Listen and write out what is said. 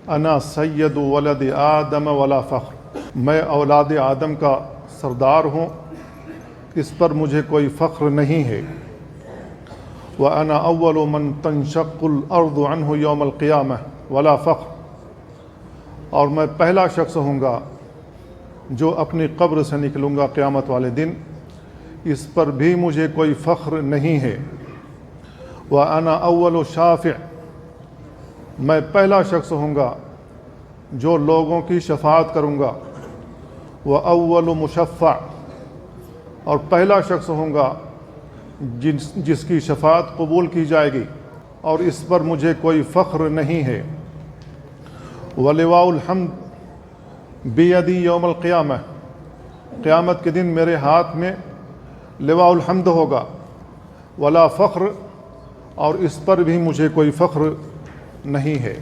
انا سید ولد آدم ولا فخر، میں اولاد آدم کا سردار ہوں، اس پر مجھے کوئی فخر نہیں ہے۔ وَأَنَا أَوَّلُ مَن تَنشَقُّ الْأَرْضُ عَنْهُ يَوْمَ الْقِيَامَةِ وَلَا فَخْرٌ، اور میں پہلا شخص ہوں گا جو اپنی قبر سے نکلوں گا قیامت والے دن، اس پر بھی مجھے کوئی فخر نہیں ہے۔ وَأَنَا أَوَّلُ شَافِعٍ، میں پہلا شخص ہوں گا جو لوگوں کی شفاعت کروں گا۔ وَأَوَّلُ مُشَفَّعٍ، اور پہلا شخص ہوں گا جس کی شفاعت قبول کی جائے گی، اور اس پر مجھے کوئی فخر نہیں ہے۔ وَلِوَاءُ الْحَمْدِ بِيَدِي يَوْمَ الْقِيَامَةِ، قیامت کے دن میرے ہاتھ میں لواء الحمد ہوگا۔ ولا فخر، اور اس پر بھی مجھے کوئی فخر نہیں ہے۔